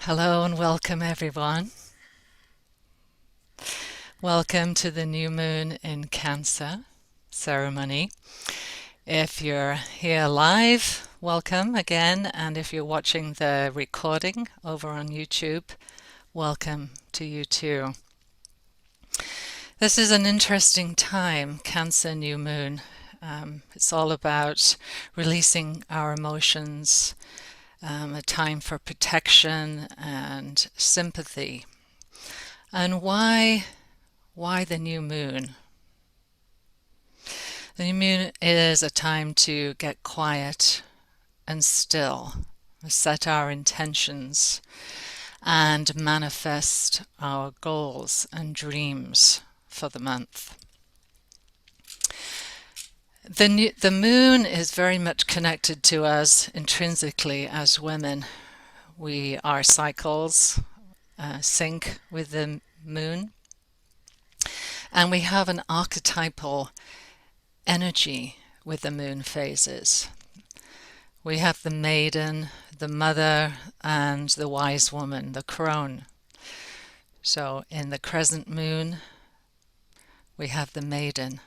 Hello and welcome everyone. Welcome to the new moon in Cancer ceremony. If you're here live, welcome again, and if you're watching the recording over on YouTube, welcome to you too. This is an interesting time, Cancer new moon. It's all about releasing our emotions, a time for protection and sympathy. And why the new moon? The new moon is a time to get quiet and still, set our intentions, and manifest our goals and dreams for the month. The moon is very much connected to us intrinsically as women. Our cycles sync with the moon, and we have an archetypal energy with the moon phases. We have the maiden, the mother, and the wise woman, the crone. So in the crescent moon, we have the maiden,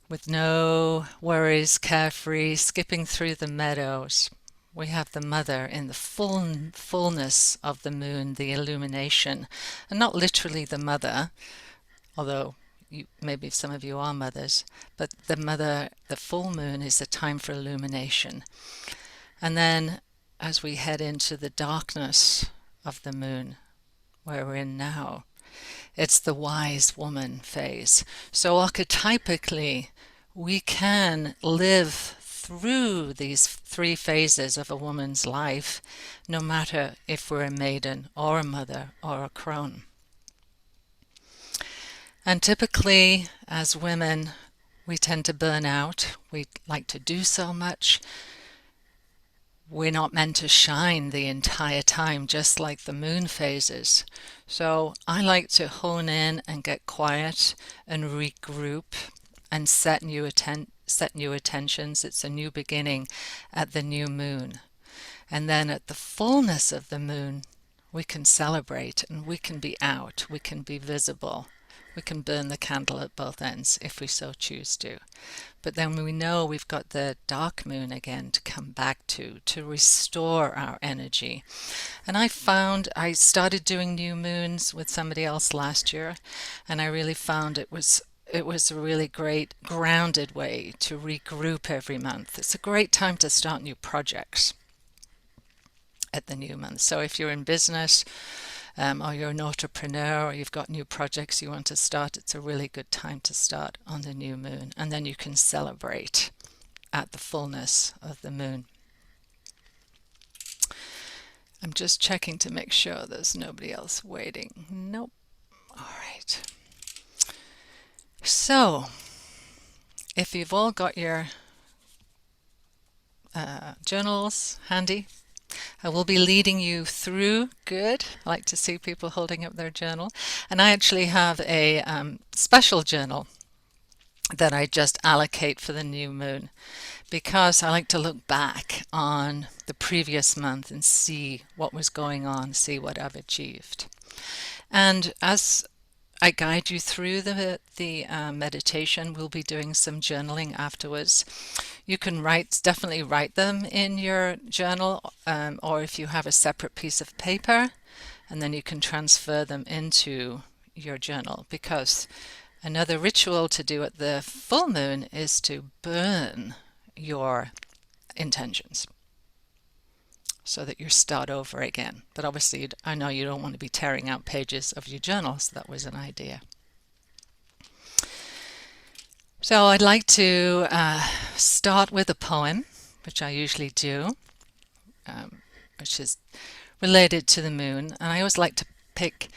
with no worries, carefree, skipping through the meadows. We have the mother in the fullness of the moon, the illumination, and not literally the mother, although maybe some of you are mothers, but the mother, the full moon, is a time for illumination. And then as we head into the darkness of the moon, where we're in now, it's the wise woman phase. So archetypically, we can live through these three phases of a woman's life, no matter if we're a maiden or a mother or a crone. And typically, as women, we tend to burn out. We like to do so much. We're not meant to shine the entire time, just like the moon phases. So I like to hone in and get quiet and regroup and set new intentions. It's a new beginning at the new moon. And then at the fullness of the moon, we can celebrate and we can be out, we can be visible. We can burn the candle at both ends if we so choose to. But then we know we've got the dark moon again to come back to restore our energy. And I started doing new moons with somebody else last year, and I really found it was a really great grounded way to regroup every month. It's a great time to start new projects at the new month. So if you're in business, or you're an entrepreneur, or you've got new projects you want to start, it's a really good time to start on the new moon. And then you can celebrate at the fullness of the moon. I'm just checking to make sure there's nobody else waiting. Nope. All right. So, if you've all got your journals handy, I will be leading you through. Good. I like to see people holding up their journal. And I actually have a special journal that I just allocate for the new moon, because I like to look back on the previous month and see what was going on, see what I've achieved. And as I guide you through the meditation, we'll be doing some journaling afterwards. You can definitely write them in your journal, or if you have a separate piece of paper, and then you can transfer them into your journal, because another ritual to do at the full moon is to burn your intentions so that you start over again. But obviously, I know you don't want to be tearing out pages of your journal, so that was an idea. So I'd like to start with a poem, which I usually do, which is related to the moon. And I always like to pick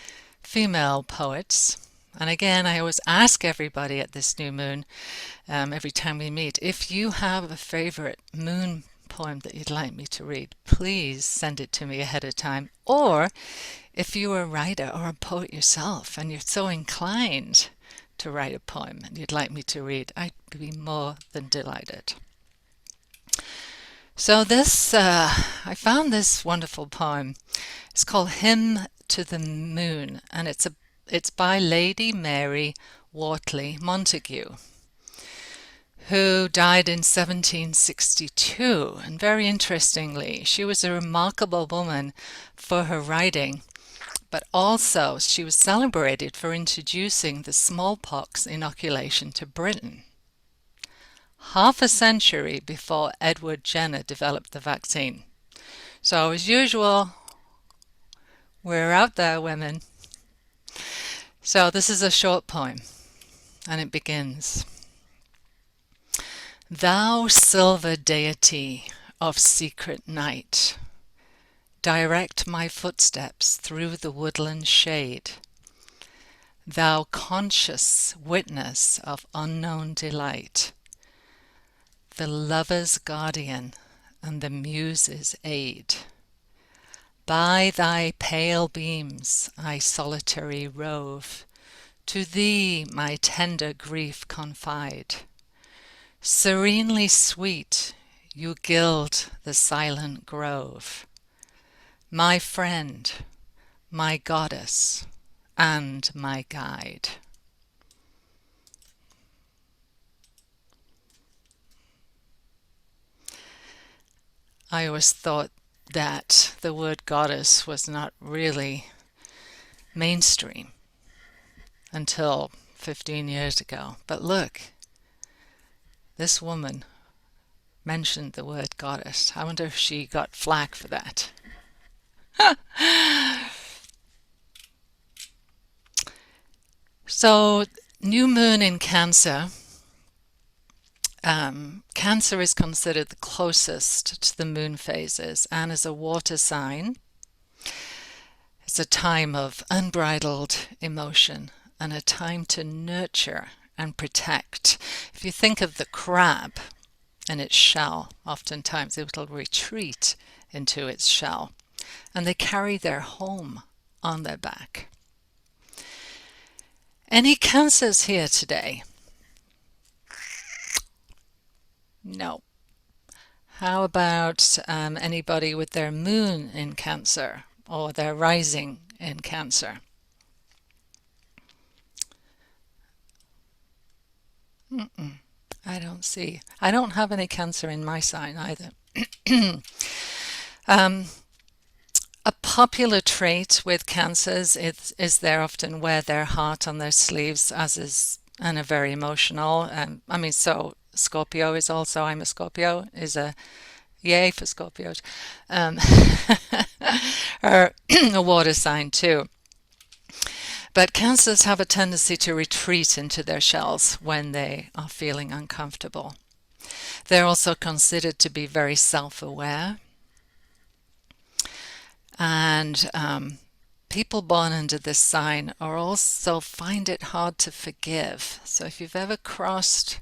female poets. And again, I always ask everybody at this new moon, every time we meet, if you have a favorite moon poem that you'd like me to read, please send it to me ahead of time. Or if you're a writer or a poet yourself and you're so inclined to write a poem and you'd like me to read, I'd be more than delighted. So I found this wonderful poem It's called Hymn to the Moon, and it's by Lady Mary Wortley Montagu, who died in 1762. And very interestingly, she was a remarkable woman for her writing, but also she was celebrated for introducing the smallpox inoculation to Britain, half a century before Edward Jenner developed the vaccine. So as usual, we're out there, women. So this is a short poem, and it begins. Thou silver deity of secret night, direct my footsteps through the woodland shade. Thou conscious witness of unknown delight, the lover's guardian and the muse's aid. By thy pale beams I solitary rove, to thee my tender grief confide. Serenely sweet you gild the silent grove, my friend, my goddess, and my guide. I always thought that the word goddess was not really mainstream until 15 years ago. But look, this woman mentioned the word goddess. I wonder if she got flack for that. So, new moon in Cancer. Cancer is considered the closest to the moon phases, and as a water sign, it's a time of unbridled emotion and a time to nurture and protect. If you think of the crab and its shell, oftentimes it will retreat into its shell, and they carry their home on their back. Any Cancers here today? No. How about anybody with their moon in Cancer or their rising in Cancer? I don't see. I don't have any Cancer in my sign either. A popular trait with Cancers is they often wear their heart on their sleeves, as is, and are very emotional. So Scorpio is also, I'm a Scorpio, is a yay for Scorpios. Or a water sign too. But Cancers have a tendency to retreat into their shells when they are feeling uncomfortable. They're also considered to be very self-aware. And people born under this sign are also find it hard to forgive. So if you've ever crossed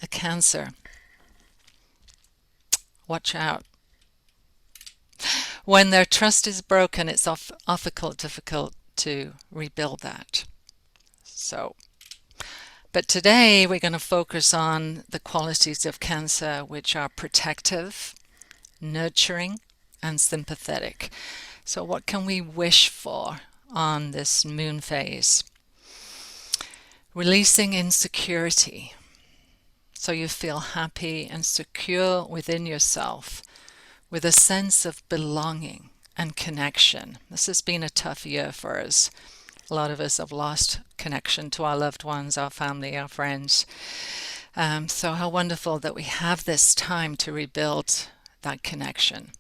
a Cancer, watch out. When their trust is broken, it's difficult to rebuild that. But today we're going to focus on the qualities of Cancer, which are protective, nurturing, and sympathetic. So what can we wish for on this moon phase? Releasing insecurity, so you feel happy and secure within yourself, with a sense of belonging and connection. This has been a tough year for us. A lot of us have lost connection to our loved ones, our family, our friends. So how wonderful that we have this time to rebuild that connection.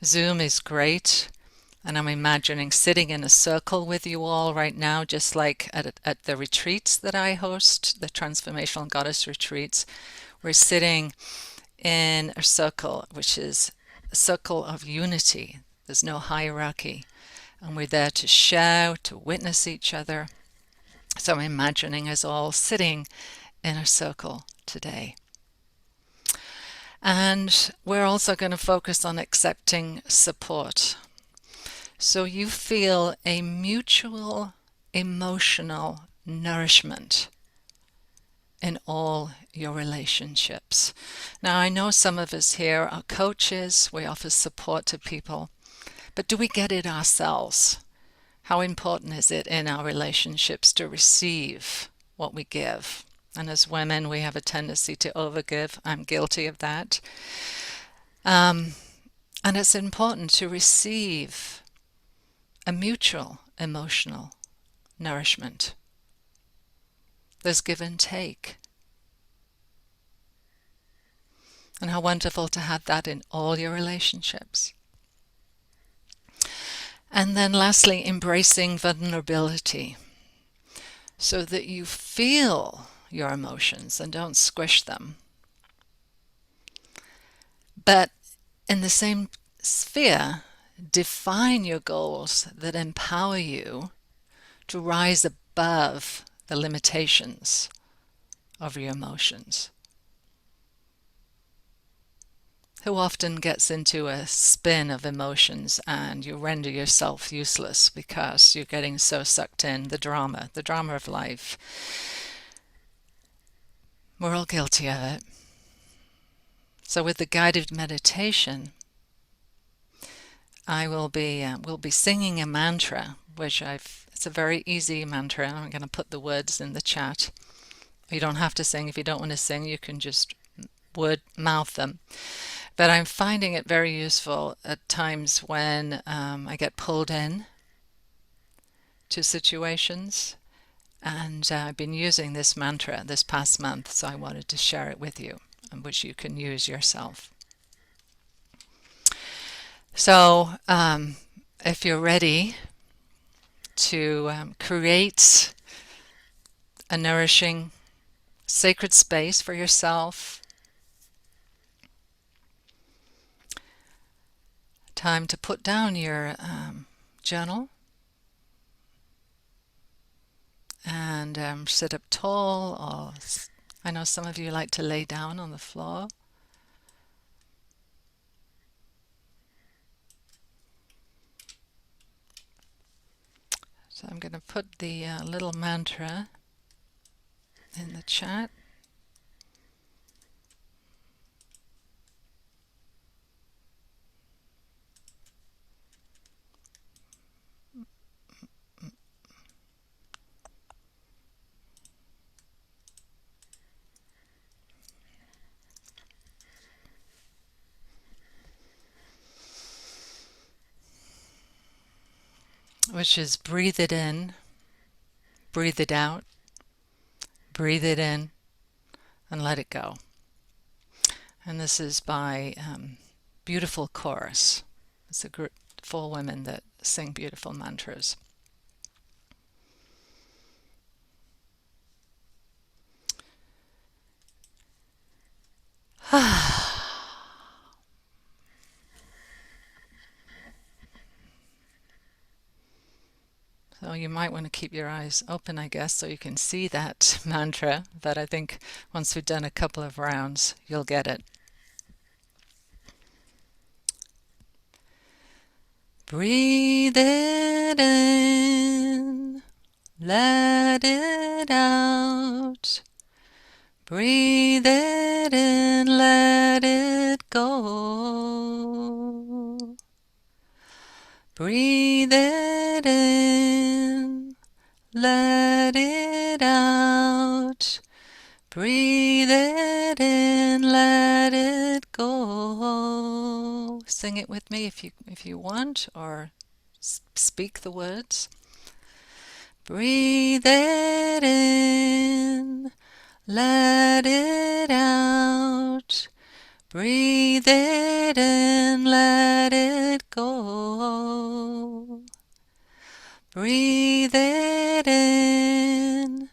Zoom is great, and I'm imagining sitting in a circle with you all right now, just like at the retreats that I host, the Transformational Goddess retreats. We're sitting in a circle, which is a circle of unity. There's no hierarchy, and we're there to share, to witness each other. So I'm imagining us all sitting in a circle today. And we're also going to focus on accepting support. So you feel a mutual emotional nourishment in all your relationships. Now, I know some of us here are coaches. We offer support to people. But do we get it ourselves? How important is it in our relationships to receive what we give? And as women, we have a tendency to overgive. I'm guilty of that. And it's important to receive a mutual emotional nourishment. There's give and take. And how wonderful to have that in all your relationships. And then lastly, embracing vulnerability so that you feel your emotions and don't squish them. But in the same sphere, define your goals that empower you to rise above the limitations of your emotions. Who often gets into a spin of emotions and you render yourself useless because you're getting so sucked in the drama of life. We're all guilty of it. So with the guided meditation, we'll be singing a mantra, it's a very easy mantra. I'm going to put the words in the chat. You don't have to sing. If you don't want to sing, you can just mouth them. But I'm finding it very useful at times when I get pulled in to situations. And I've been using this mantra this past month, so I wanted to share it with you, which you can use yourself. So if you're ready to create a nourishing, sacred space for yourself, time to put down your journal and sit up tall, or I know some of you like to lay down on the floor. So I'm going to put the little mantra in the chat. Which is breathe it in, breathe it out, breathe it in, and let it go. And this is by Beautiful Chorus. It's a group full women that sing beautiful mantras. So you might want to keep your eyes open, I guess, so you can see that mantra, but I think once we've done a couple of rounds, you'll get it. Breathe it in, let it out. Breathe it in, let it go. Breathe it in, let it out. Breathe it in, let it go. Sing it with me if you want, or speak the words. Breathe it in, let it out. Breathe it in, let it go. Breathe it in,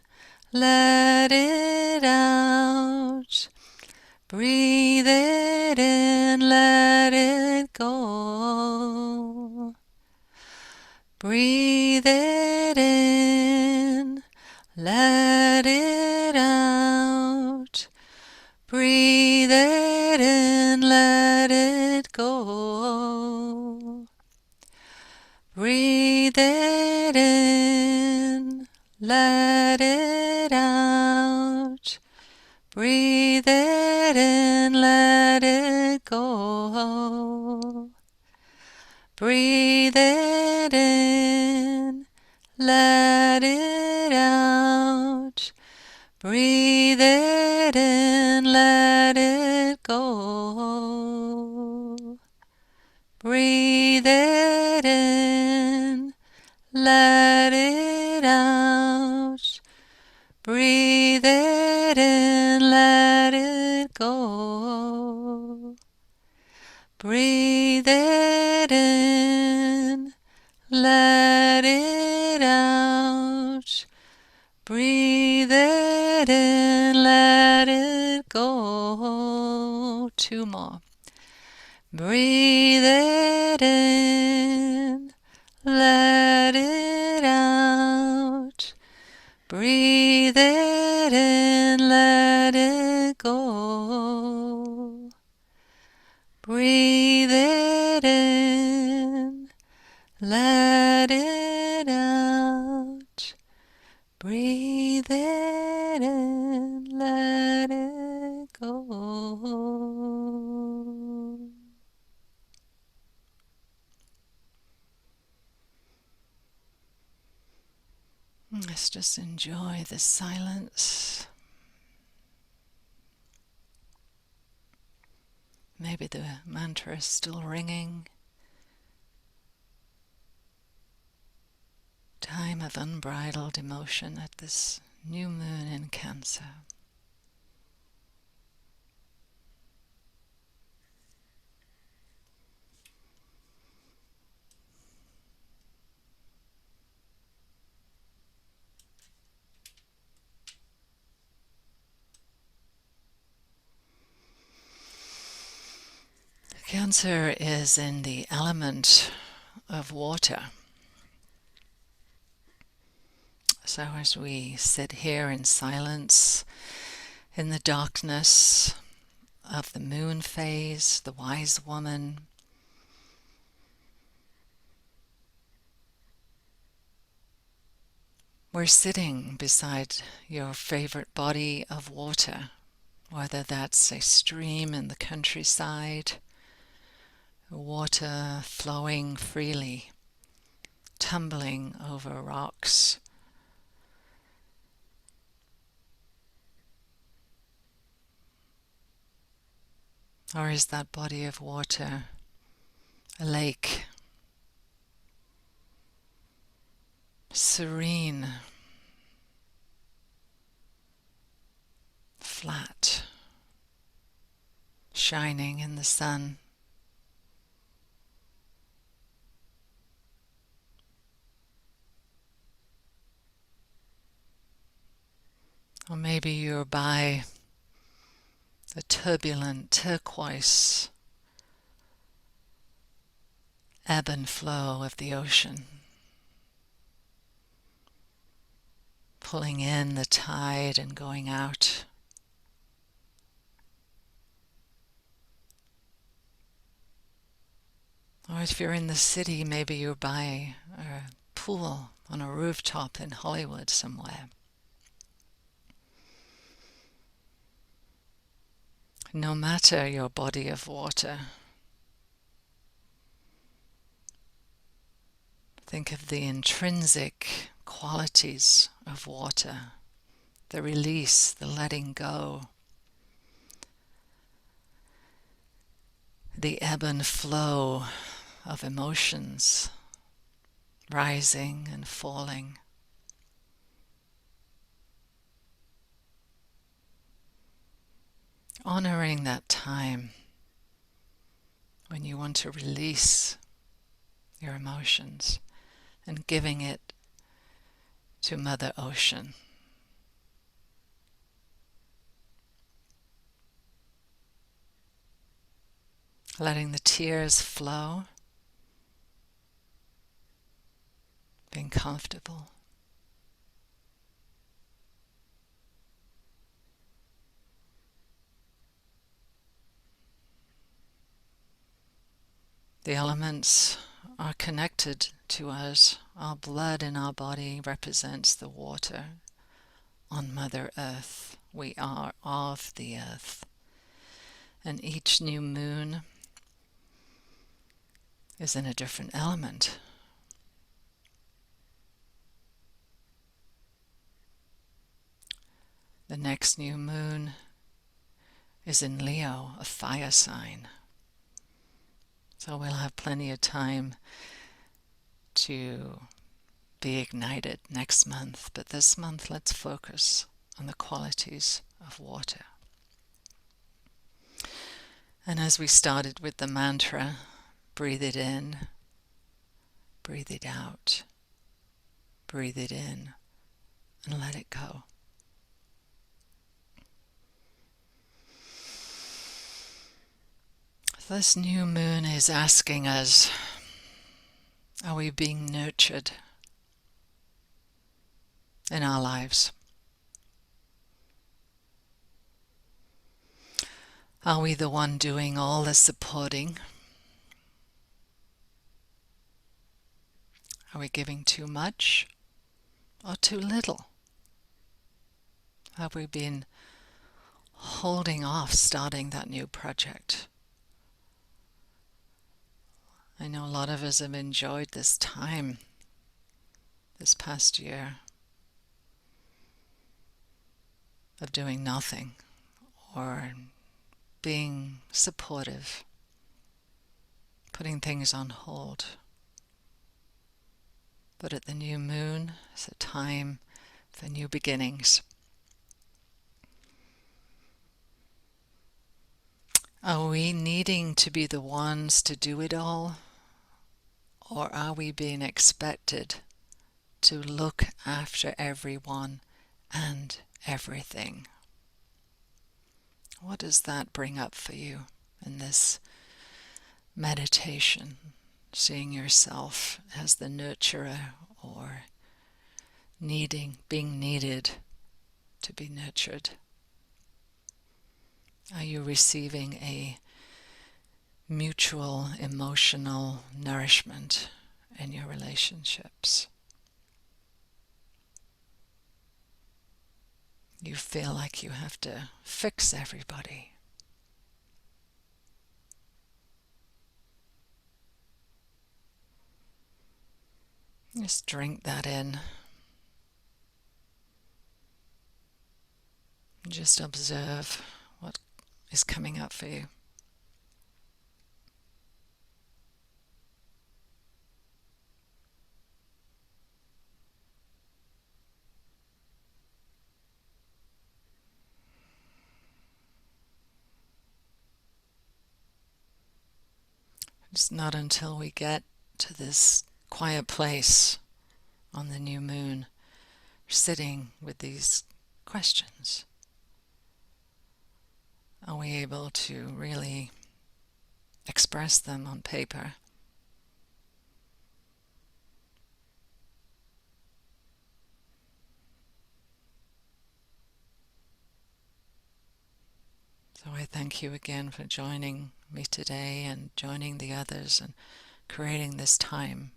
let it out. Breathe it in, let it go. Breathe it in, let it out. Breathe it in, let it go. Breathe it in, let it out. Breathe it in, let it go. Breathe it in, let it out. Breathe it in, let it go. Breathe it in, let it out. Breathe it in, let it go. Breathe it in, let it out. Breathe it in, let it go. Two more. Breathe it in, let it out. Breathe it in, let it go. Breathe it in, let it out. Breathe it in, let it go. Let's just enjoy the silence. Maybe the mantra is still ringing. Time of unbridled emotion at this new moon in Cancer. Cancer is in the element of water. So as we sit here in silence, in the darkness of the moon phase, the wise woman, we're sitting beside your favorite body of water, whether that's a stream in the countryside, water flowing freely, tumbling over rocks, or is that body of water a lake, serene, flat, shining in the sun? Or maybe you're by the turbulent turquoise ebb and flow of the ocean, pulling in the tide and going out. Or if you're in the city, maybe you're by a pool on a rooftop in Hollywood somewhere. No matter your body of water, think of the intrinsic qualities of water, the release, the letting go, the ebb and flow of emotions, rising and falling. Honoring that time when you want to release your emotions and giving it to Mother Ocean. Letting the tears flow, being comfortable. The elements are connected to us. Our blood in our body represents the water on Mother Earth. We are of the earth. And each new moon is in a different element. The next new moon is in Leo, a fire sign. So we'll have plenty of time to be ignited next month. But this month, let's focus on the qualities of water. And as we started with the mantra, breathe it in, breathe it out, breathe it in, and let it go. This new moon is asking us, are we being nurtured in our lives? Are we the one doing all the supporting? Are we giving too much or too little? Have we been holding off starting that new project? I know a lot of us have enjoyed this time, this past year, of doing nothing or being supportive, putting things on hold. But at the new moon, it's a time for new beginnings. Are we needing to be the ones to do it all? Or are we being expected to look after everyone and everything? What does that bring up for you in this meditation? Seeing yourself as the nurturer or being needed to be nurtured? Are you receiving a mutual emotional nourishment in your relationships? You feel like you have to fix everybody. Just drink that in. Just observe what is coming up for you. It's not until we get to this quiet place on the new moon, sitting with these questions, are we able to really express them on paper. So I thank you again for joining me today and joining the others and creating this time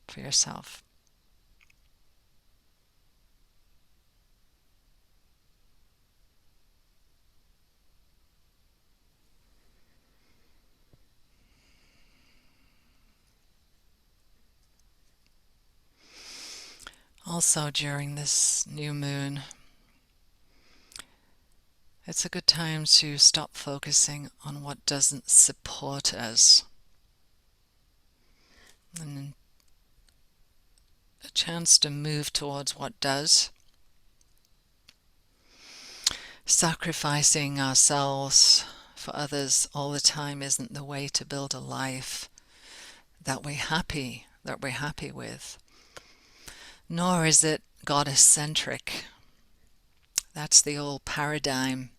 for yourself. Also, during this new moon, it's a good time to stop focusing on what doesn't support us, and a chance to move towards what does. Sacrificing ourselves for others all the time isn't the way to build a life that we're happy with. Nor is it goddess-centric. That's the old paradigm,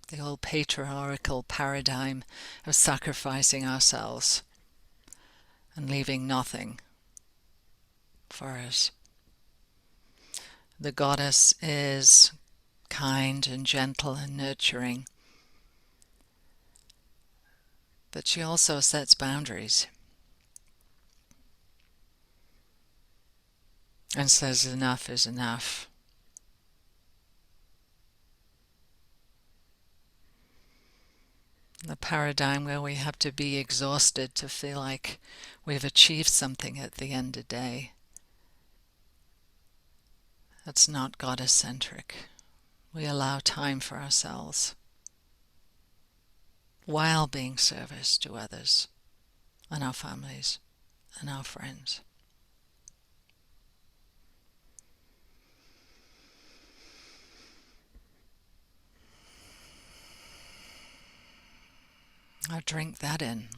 the old patriarchal paradigm of sacrificing ourselves and leaving nothing for us. The goddess is kind and gentle and nurturing, but she also sets boundaries and says enough is enough. The paradigm where we have to be exhausted to feel like we've achieved something at the end of the day. That's not goddess-centric. We allow time for ourselves while being service to others and our families and our friends. I'll drink that in.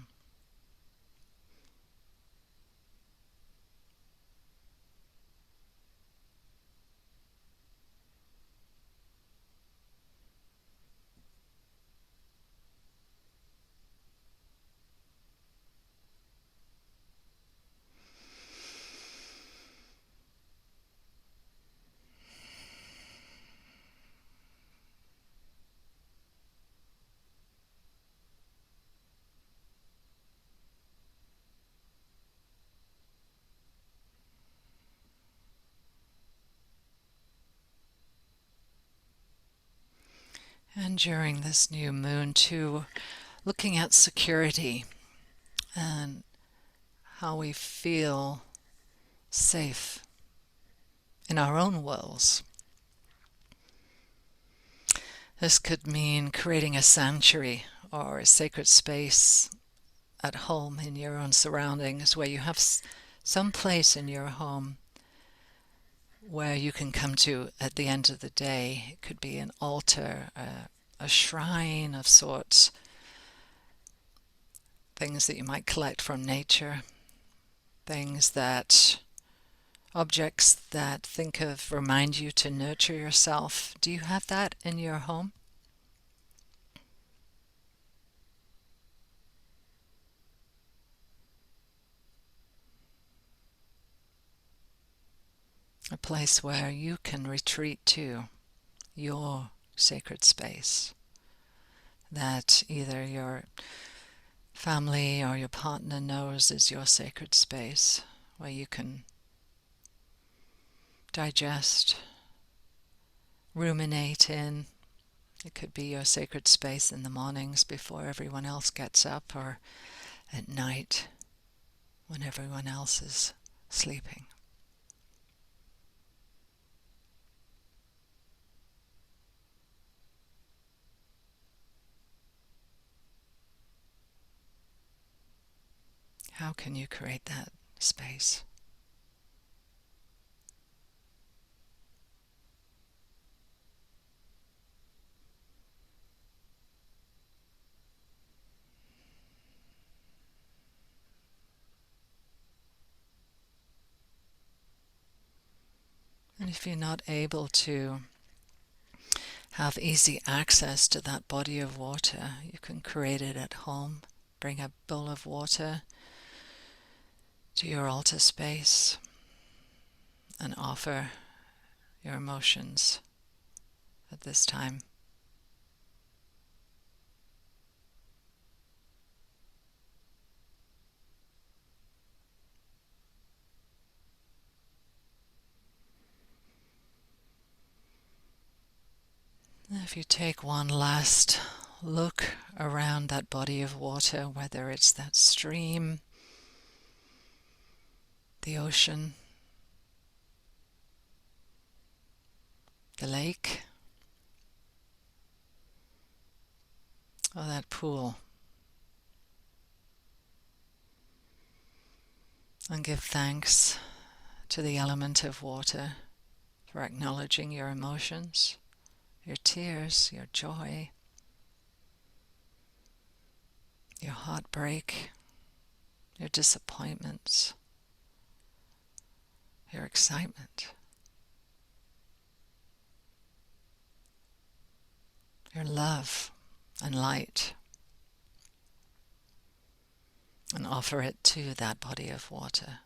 And during this new moon too, looking at security and how we feel safe in our own worlds. This could mean creating a sanctuary or a sacred space at home in your own surroundings where you have some place in your home where you can come to at the end of the day. It could be an altar, a shrine of sorts, things that you might collect from nature, objects that remind you to nurture yourself. Do you have that in your home? A place where you can retreat to, your sacred space, that either your family or your partner knows is your sacred space, where you can digest, ruminate in. It could be your sacred space in the mornings before everyone else gets up, or at night when everyone else is sleeping. How can you create that space? And if you're not able to have easy access to that body of water, you can create it at home. Bring a bowl of water to your altar space and offer your emotions at this time. If you take one last look around that body of water, whether it's that stream, the ocean, the lake, or that pool, and give thanks to the element of water for acknowledging your emotions, your tears, your joy, your heartbreak, your disappointments, your excitement, your love and light, and offer it to that body of water.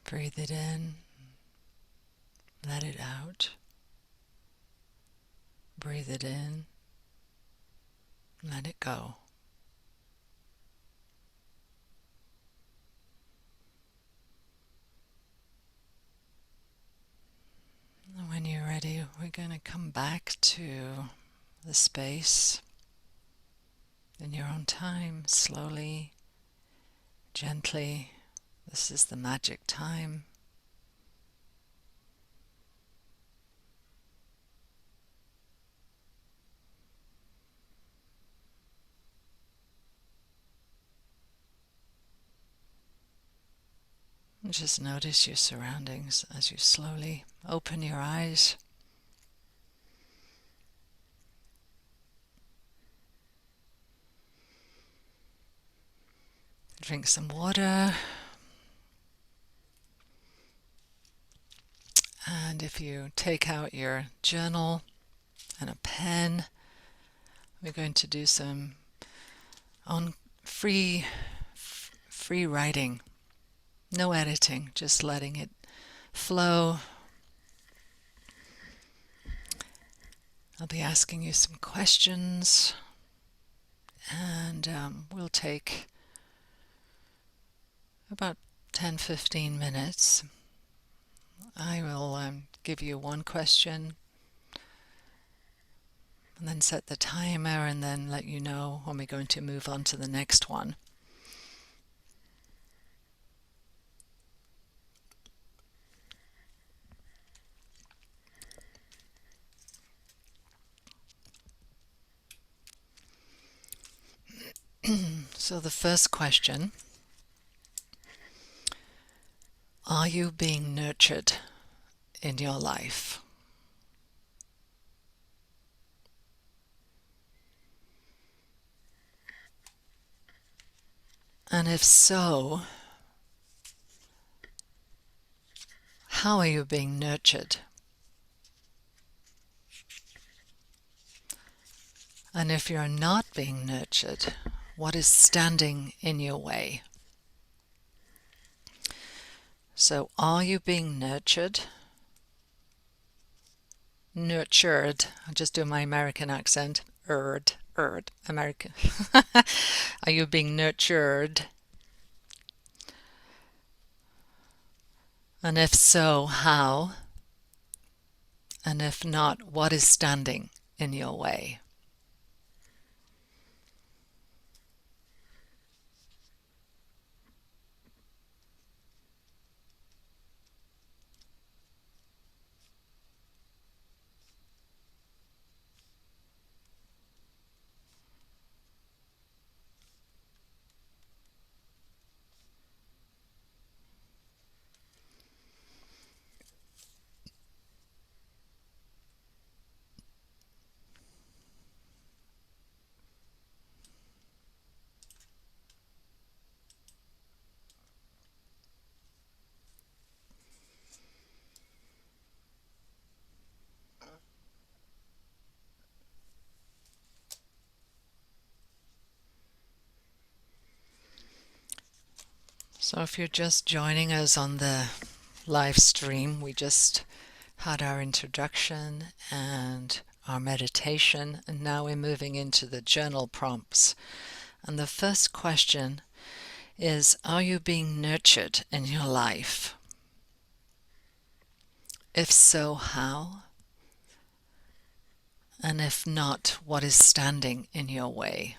Breathe it in, Let it out. Breathe it in. Let it go. And when you're ready, we're going to come back to the space in your own time, slowly, gently. This is the magic time. And just notice your surroundings as you slowly open your eyes. Drink some water. And if you take out your journal and a pen, we're going to do some on free writing. No editing, just letting it flow. I'll be asking you some questions, and we'll take about 10-15 minutes. I will give you one question and then set the timer and then let you know when we're going to move on to the next one. So the first question: are you being nurtured in your life? And if so, how are you being nurtured? And if you're not being nurtured, what is standing in your way? So, are you being nurtured? Nurtured. I'll just do my American accent. American. Are you being nurtured? And if so, how? And if not, what is standing in your way? So if you're just joining us on the live stream, we just had our introduction and our meditation, and now we're moving into the journal prompts. And the first question is, are you being nurtured in your life? If so, how? And if not, what is standing in your way?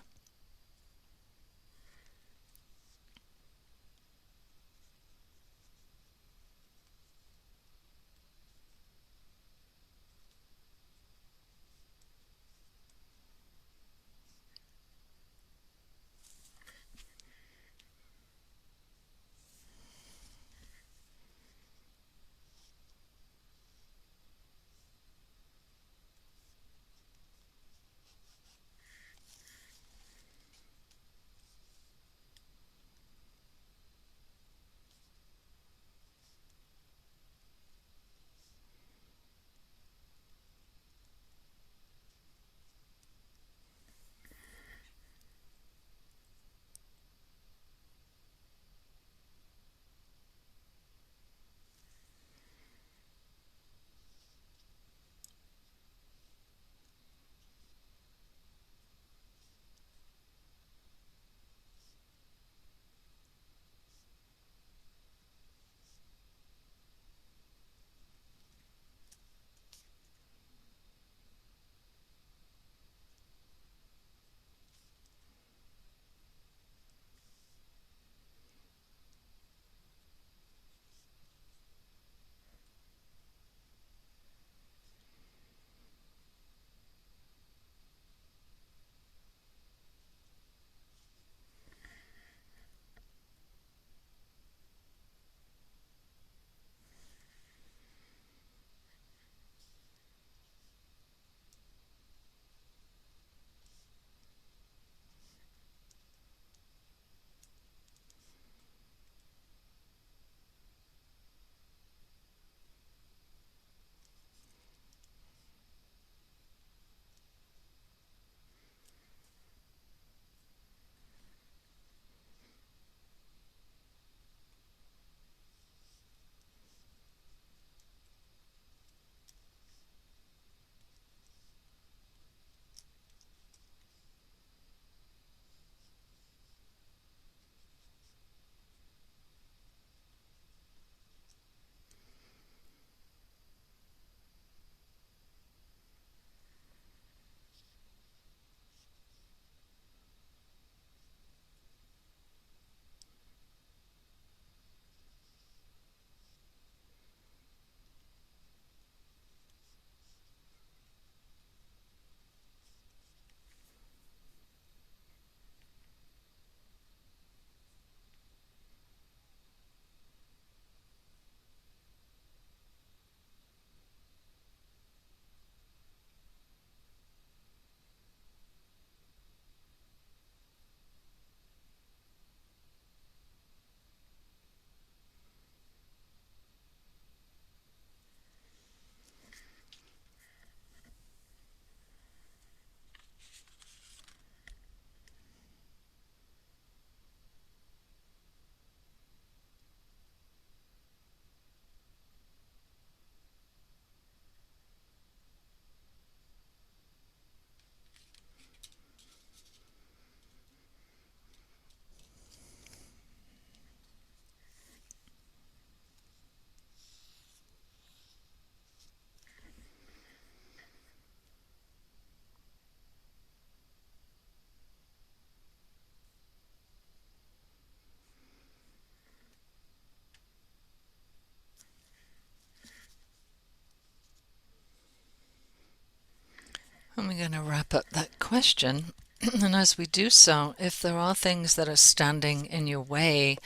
And we're going to wrap up that question. And as we do so, if there are things that are standing in your way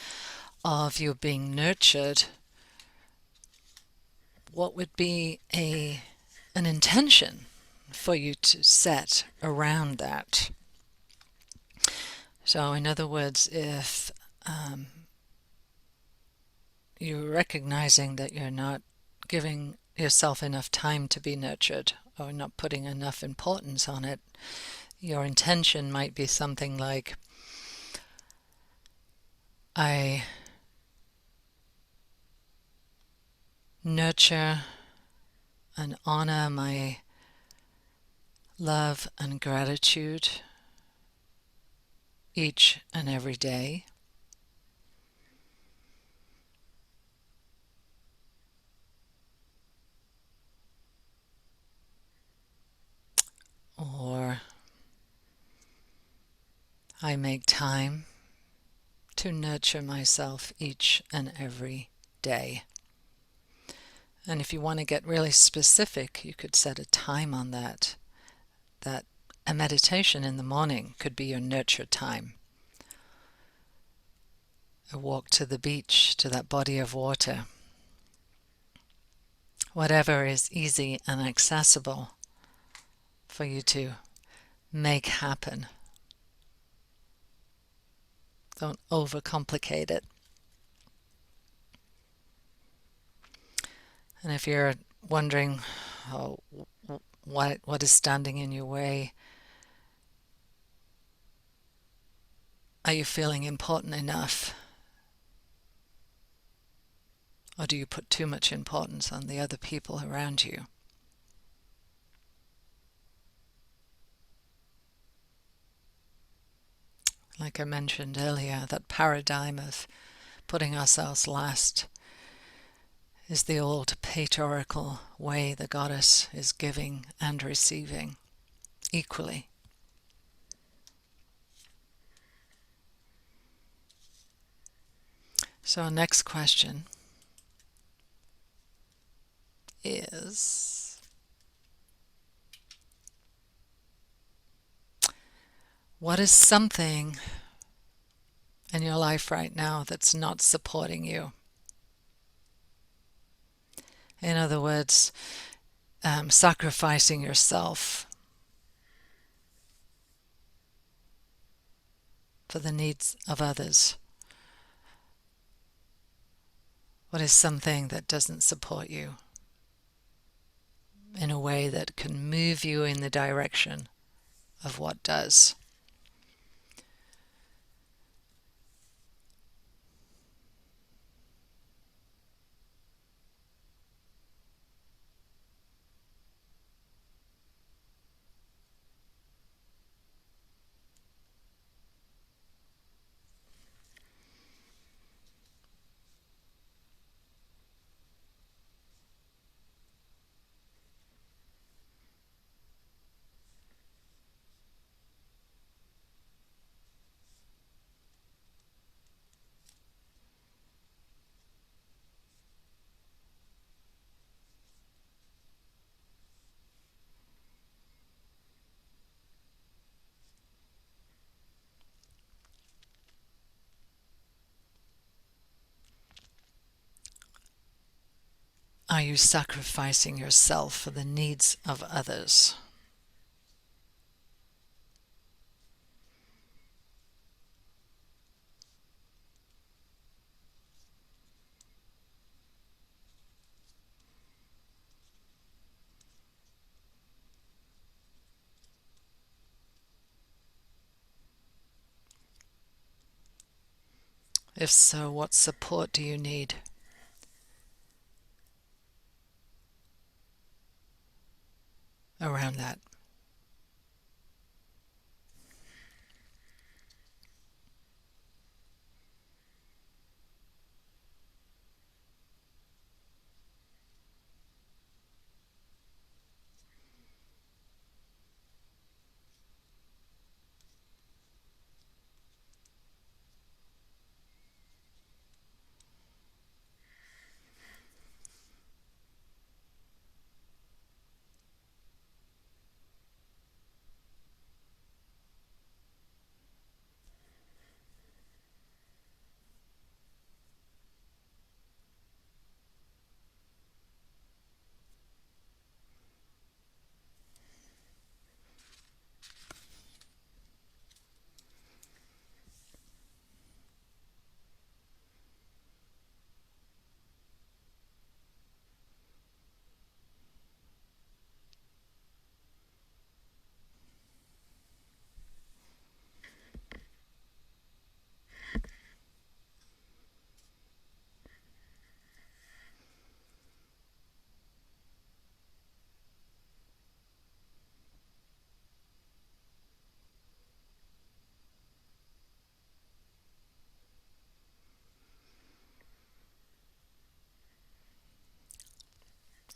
of you being nurtured, what would be an intention for you to set around that? So in other words, if you're recognizing that you're not giving yourself enough time to be nurtured or not putting enough importance on it, your intention might be something like, I nurture and honor my love and gratitude each and every day. Or I make time to nurture myself each and every day. And if you want to get really specific, you could set a time on that. That a meditation in the morning could be your nurture time. A walk to the beach, to that body of water. Whatever is easy and accessible for you to make happen. Don't overcomplicate it. And if you're wondering what is standing in your way, are you feeling important enough? Or do you put too much importance on the other people around you? Like I mentioned earlier, that paradigm of putting ourselves last is the old patriarchal way the goddess is giving and receiving equally. So our next question is, what is something in your life right now that's not supporting you? In other words, sacrificing yourself for the needs of others. What is something that doesn't support you in a way that can move you in the direction of what does? Are you sacrificing yourself for the needs of others? If so, what support do you need? Around that.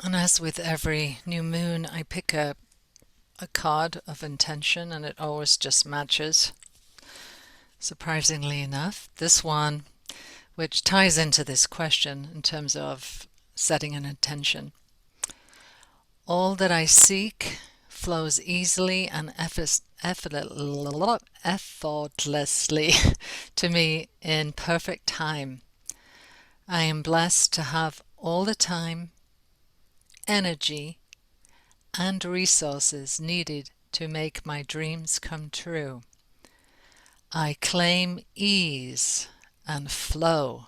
And as with every new moon, I pick a card of intention and it always just matches, surprisingly enough. This one, which ties into this question in terms of setting an intention. All that I seek flows easily and effortlessly to me in perfect time. I am blessed to have all the time, energy, and resources needed to make my dreams come true. I claim ease and flow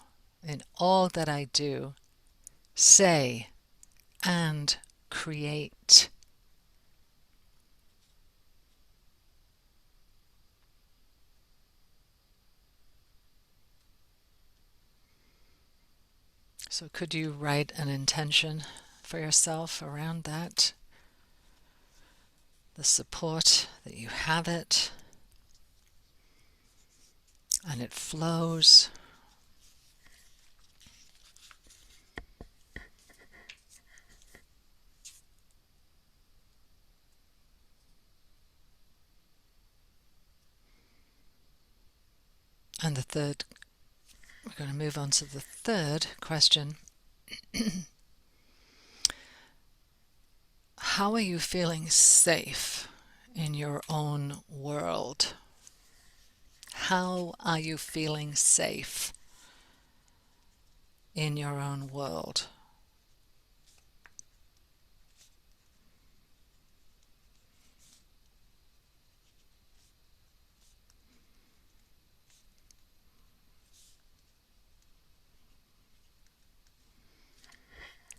in all that I do, say, and create. So could you write an intention for yourself around that? The support that you have it, and it flows. And the third, we're going to move on to the third question. How are you feeling safe in your own world? How are you feeling safe in your own world?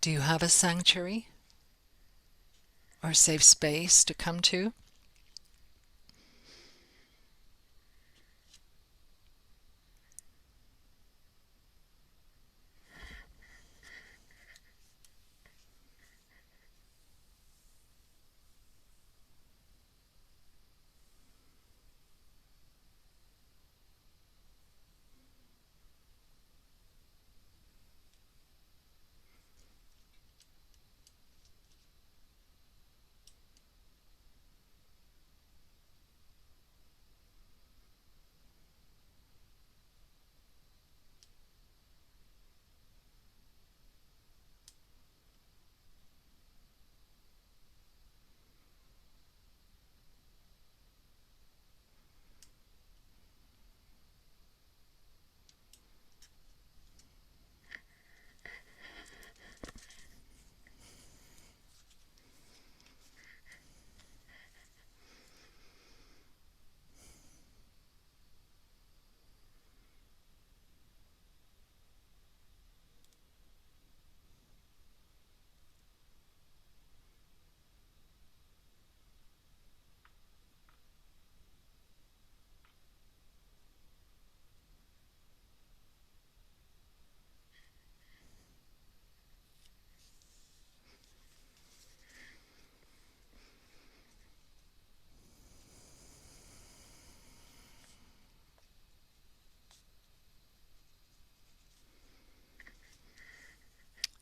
Do you have a sanctuary or a safe space to come to?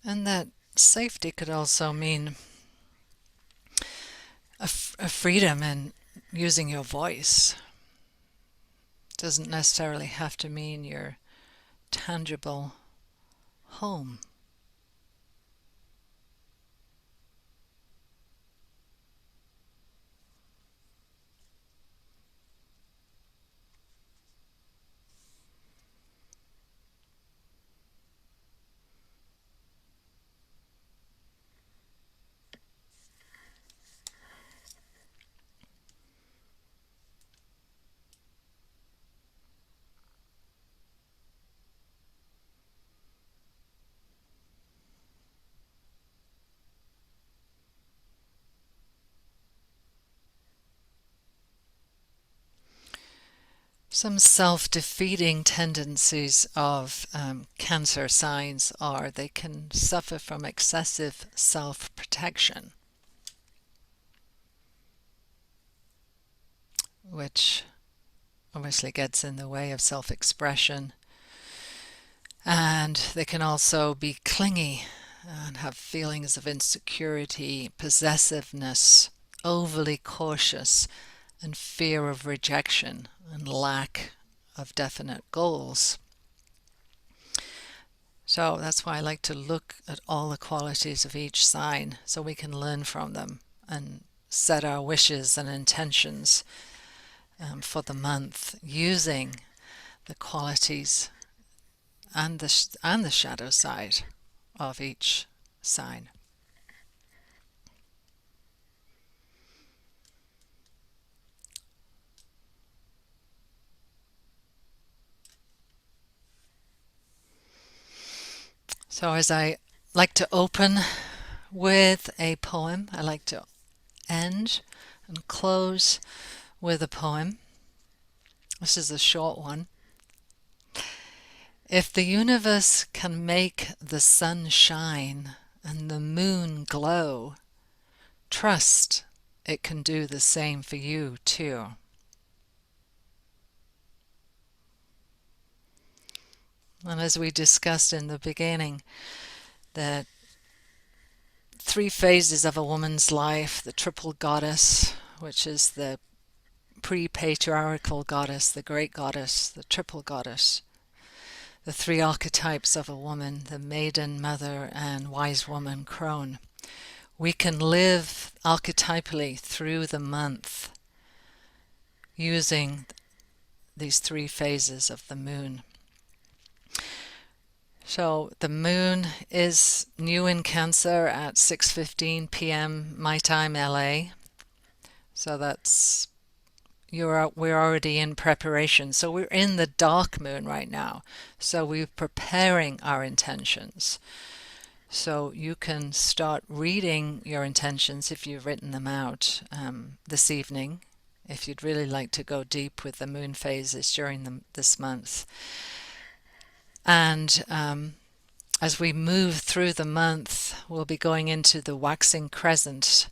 And that safety could also mean a freedom in using your voice. It doesn't necessarily have to mean your tangible home. Some self-defeating tendencies of cancer signs are they can suffer from excessive self-protection, which obviously gets in the way of self-expression. And they can also be clingy and have feelings of insecurity, possessiveness, overly cautious, and fear of rejection and lack of definite goals. So that's why I like to look at all the qualities of each sign so we can learn from them and set our wishes and intentions for the month using the qualities and the shadow side of each sign. So as I like to open with a poem, I like to end and close with a poem. This is a short one. If the universe can make the sun shine and the moon glow, trust it can do the same for you too. And as we discussed in the beginning, that 3 phases of a woman's life, the triple goddess, which is the pre-patriarchal goddess, the great goddess, the triple goddess, the 3 archetypes of a woman, the maiden, mother, and wise woman, crone. We can live archetypally through the month using these 3 phases of the moon. So the moon is new in Cancer at 6:15 p.m. my time, LA. So that's we're already in preparation. So we're in the dark moon right now. So we're preparing our intentions. So you can start reading your intentions if you've written them out this evening, if you'd really like to go deep with the moon phases during this month. And as we move through the month, we'll be going into the Waxing Crescent.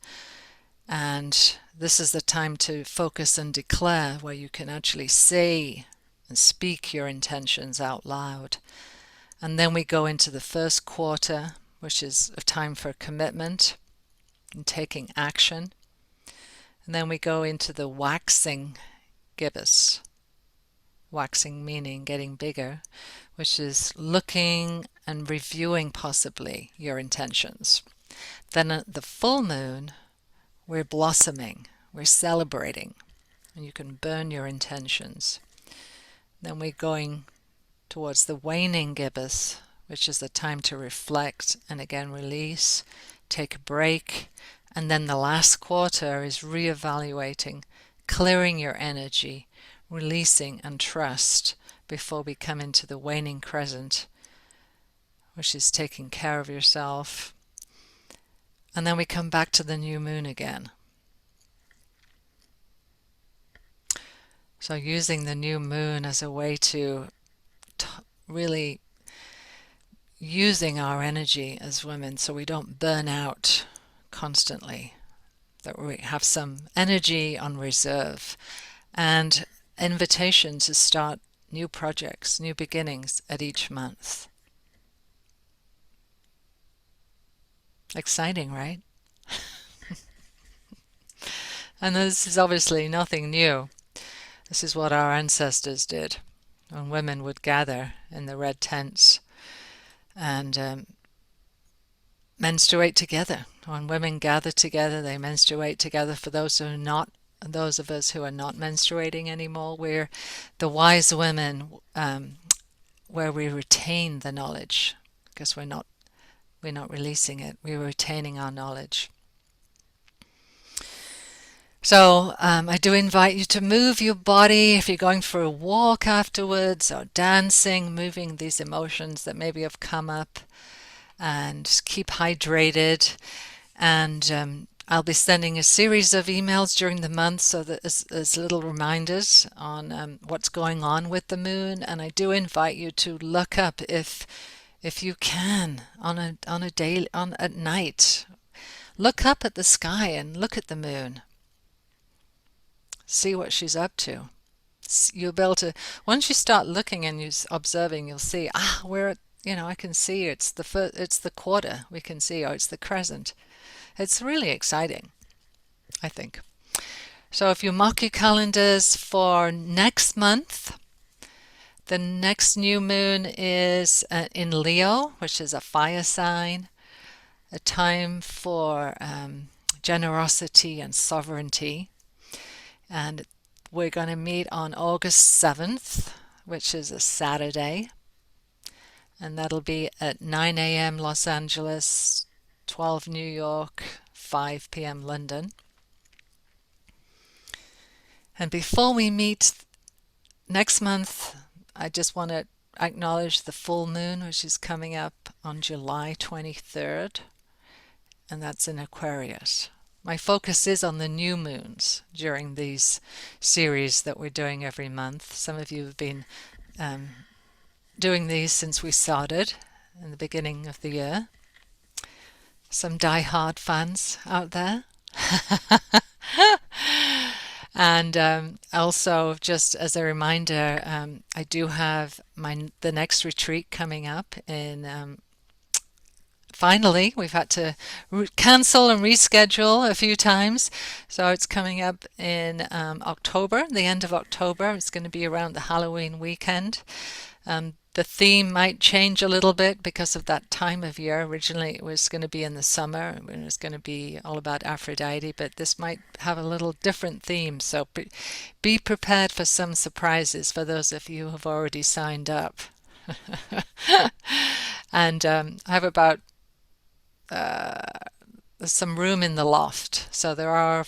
And this is the time to focus and declare, where you can actually say and speak your intentions out loud. And then we go into the first quarter, which is a time for commitment and taking action. And then we go into the waxing gibbous. Waxing meaning getting bigger, which is looking and reviewing possibly your intentions. Then at the full moon, we're blossoming, we're celebrating, and you can burn your intentions. Then we're going towards the waning gibbous, which is the time to reflect and again release, take a break. And then the last quarter is reevaluating, clearing your energy, releasing and trust before we come into the waning crescent, which is taking care of yourself. And then we come back to the new moon again. So using the new moon as a way to really using our energy as women so we don't burn out constantly, that we have some energy on reserve, and invitation to start new projects, new beginnings at each month. Exciting, right? And this is obviously nothing new. This is what our ancestors did when women would gather in the red tents and menstruate together. When women gather together, they menstruate together. For those who are not, those of us who are not menstruating anymore, we're the wise women, where we retain the knowledge, because we're not releasing it. We're retaining our knowledge. So I do invite you to move your body if you're going for a walk afterwards, or dancing, moving these emotions that maybe have come up, and keep hydrated. And I'll be sending a series of emails during the month so that as little reminders on what's going on with the moon. And I do invite you to look up if you can at night. Look up at the sky and look at the moon. See what she's up to. You'll be able to, once you start looking and you're observing, you'll see, we're I can see it's the quarter we can see, or it's the crescent. It's really exciting, I think. So if you mark your calendars for next month, the next new moon is in Leo, which is a fire sign, a time for generosity and sovereignty. And we're going to meet on August 7th, which is a Saturday. And that'll be at 9 a.m. Los Angeles, 12 New York, 5 p.m. London. And before we meet next month, I just want to acknowledge the full moon, which is coming up on July 23rd, and that's in Aquarius. My focus is on the new moons during these series that we're doing every month. Some of you have been doing these since we started in the beginning of the year. Some die-hard fans out there. And also, just as a reminder, I do have the next retreat coming up in. Finally, we've had to cancel and reschedule a few times, so it's coming up in October, the end of October. It's going to be around the Halloween weekend. The theme might change a little bit because of that time of year. Originally, it was going to be in the summer, and it was going to be all about Aphrodite, but this might have a little different theme. So be prepared for some surprises for those of you who have already signed up. And I have about there's some room in the loft, so there are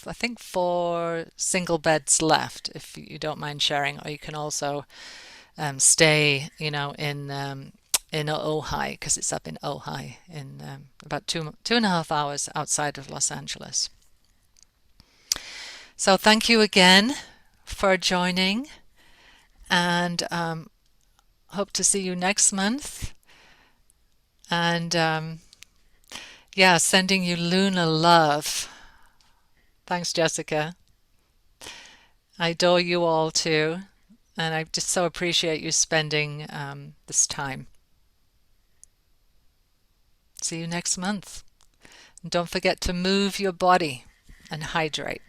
I think 4 single beds left if you don't mind sharing, or you can also stay, in Ojai, because it's up in Ojai, in about 2.5 hours outside of Los Angeles. So thank you again for joining, and hope to see you next month. And sending you lunar love. Thanks, Jessica. I adore you all too. And I just so appreciate you spending this time. See you next month. And don't forget to move your body and hydrate.